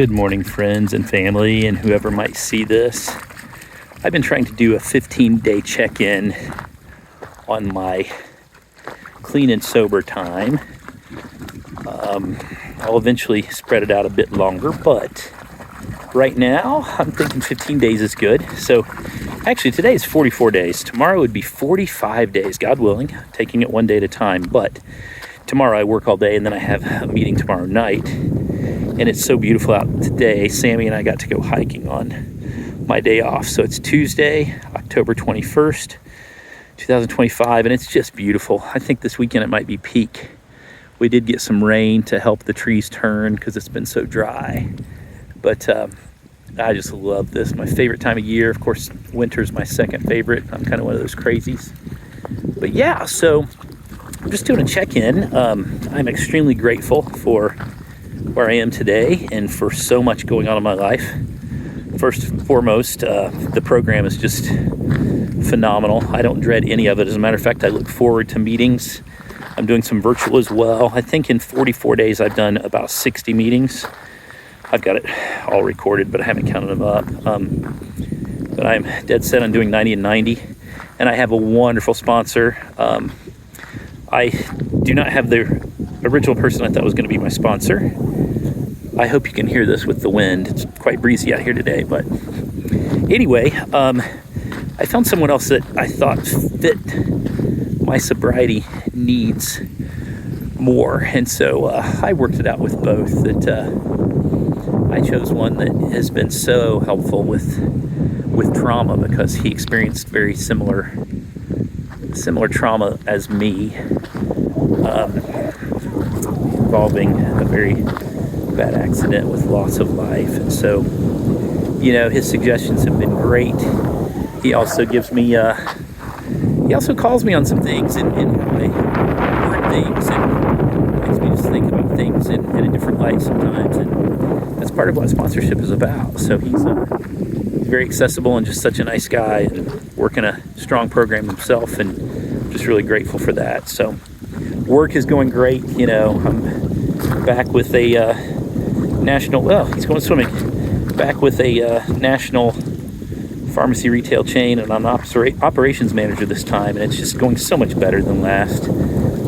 Good morning, friends and family, and whoever might see this. I've been trying to do a 15-day check-in on my clean and sober time. I'll eventually spread it out a bit longer, but right now I'm thinking 15 days is good. So actually today is 44 days. Tomorrow would be 45 days, God willing, taking it one day at a time. But tomorrow I work all day, and then I have a meeting tomorrow night. And it's so beautiful out today. Sammy and I got to go hiking on my day off. So it's Tuesday, October 21st, 2025, and it's just beautiful. I think this weekend it might be peak. We did get some rain to help the trees turn because it's been so dry. But I just love this. My favorite time of year. Of course, winter's my second favorite. I'm kind of one of those crazies. But yeah, so I'm just doing a check-in. I'm extremely grateful for where I am today and for so much going on in my life. First and foremost, the program is just phenomenal. I don't dread any of it. As a matter of fact, I look forward to meetings. I'm doing some virtual as well. I think in 44 days I've done about 60 meetings. I've got it all recorded, but I haven't counted them up. But I'm dead set on doing 90 and 90. And I have a wonderful sponsor. I do not have the original person I thought was going to be my sponsor. I hope you can hear this with the wind. It's quite breezy out here today, but anyway, I found someone else that I thought fit my sobriety needs more, and so I worked it out with both. That I chose one that has been so helpful with trauma, because he experienced very similar trauma as me, involving a very bad accident with loss of life. And so, you know, his suggestions have been great. He also gives me, he also calls me on some things and how I word things, and makes me just think about things in a different light sometimes. And that's part of what sponsorship is about. So he's very accessible and just such a nice guy, and working a strong program himself, and just really grateful for that. So work is going great. You know, I'm back with a national, well, he's going swimming, back with a national pharmacy retail chain, and I'm operations manager this time, and it's just going so much better than last.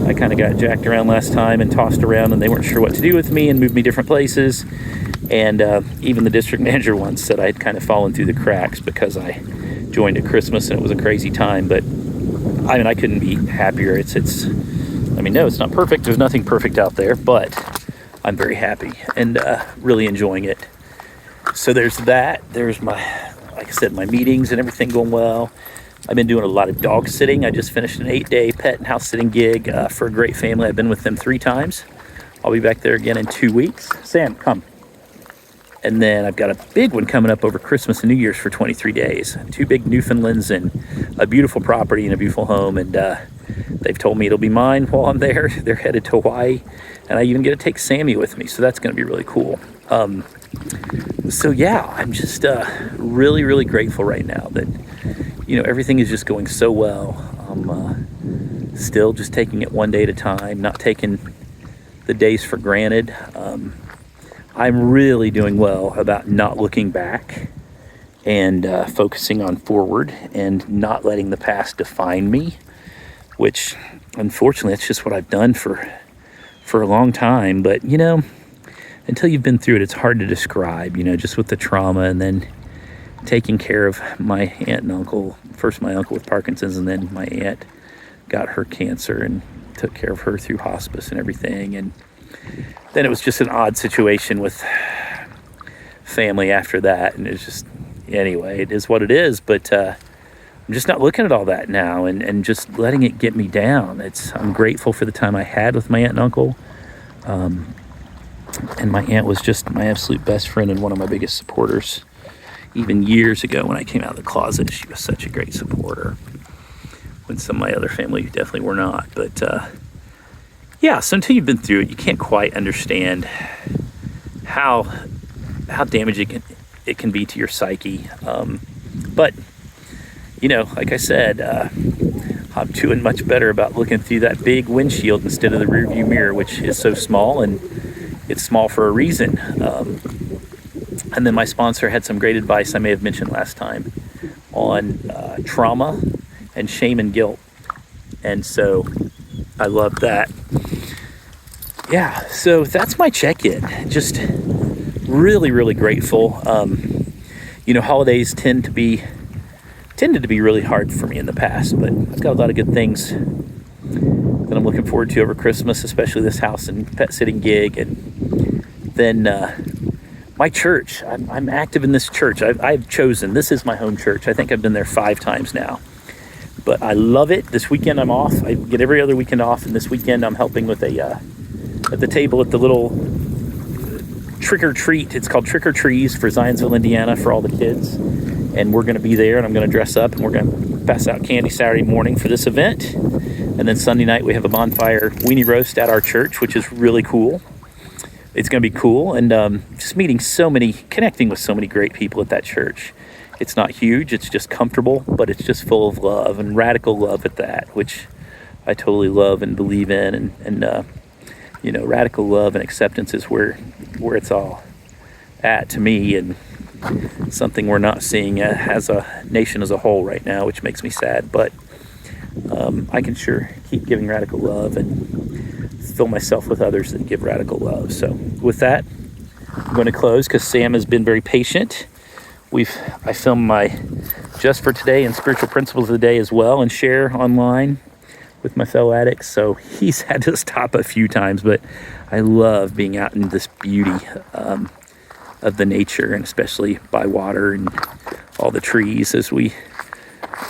I kind of got jacked around last time and tossed around, and they weren't sure what to do with me and moved me different places. And even the district manager once said I had kind of fallen through the cracks because I joined at Christmas and it was a crazy time. But I mean, I couldn't be happier. No, it's not perfect. There's nothing perfect out there, but I'm very happy and really enjoying it. So there's that. There's my, like I said, my meetings and everything going well. I've been doing a lot of dog sitting. I just finished an 8-day pet and house sitting gig for a great family. I've been with them 3 times. I'll be back there again in 2 weeks. Sam, come. And then I've got a big one coming up over Christmas and New Year's for 23 days. 2 big Newfoundlands and a beautiful property and a beautiful home. And they've told me it'll be mine while I'm there. They're headed to Hawaii. And I even get to take Sammy with me. So that's going to be really cool. So yeah, I'm just really, really grateful right now that, you know, everything is just going so well. I'm still just taking it one day at a time, not taking the days for granted. I'm really doing well about not looking back and focusing on forward and not letting the past define me, which unfortunately that's just what I've done for a long time. But, you know, until you've been through it, it's hard to describe, you know, just with the trauma, and then taking care of my aunt and uncle. First my uncle with Parkinson's, and then my aunt got her cancer and took care of her through hospice and everything. And then it was just an odd situation with family after that. And it's just, anyway, it is what it is. But I'm just not looking at all that now and just letting it get me down. I'm grateful for the time I had with my aunt and uncle. And my aunt was just my absolute best friend and one of my biggest supporters. Even years ago when I came out of the closet, she was such a great supporter, when some of my other family definitely were not. But yeah, so until you've been through it, you can't quite understand how damaging it can be to your psyche. But, you know, like I said, I'm doing much better about looking through that big windshield instead of the rearview mirror, which is so small, and it's small for a reason. And then my sponsor had some great advice I may have mentioned last time on trauma and shame and guilt. And so I love that. Yeah, so that's my check-in. Just really, really grateful. Holidays tended to be really hard for me in the past, but I've got a lot of good things that I'm looking forward to over Christmas, especially this house and pet sitting gig. And then my church, I'm active in this church. I've chosen, this is my home church. I think I've been there 5 times now, but I love it. This weekend I'm off. I get every other weekend off, and this weekend I'm helping with at the table at the little trick or treat. It's called Trick or Trees for Zionsville, Indiana, for all the kids. And we're going to be there, and I'm going to dress up, and we're going to pass out candy Saturday morning for this event. And then Sunday night we have a bonfire weenie roast at our church, which is really cool. It's going to be cool, and just connecting with so many great people at that church. It's not huge, it's just comfortable, but it's just full of love, and radical love at that, which I totally love and believe in. And radical love and acceptance is where it's all at to me, and something we're not seeing as a nation as a whole right now, which makes me sad. But I can sure keep giving radical love and fill myself with others that give radical love. So with that, I'm going to close because Sam has been very patient. I filmed my Just for Today and Spiritual Principles of the Day as well, and share online with my fellow addicts. So he's had to stop a few times, but I love being out in this beauty of the nature, and especially by water and all the trees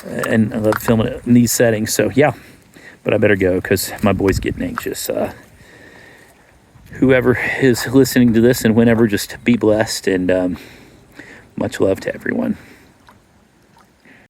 and I love filming it in these settings. So yeah, but I better go because my boy's getting anxious. Whoever is listening to this and whenever, just be blessed, and much love to everyone.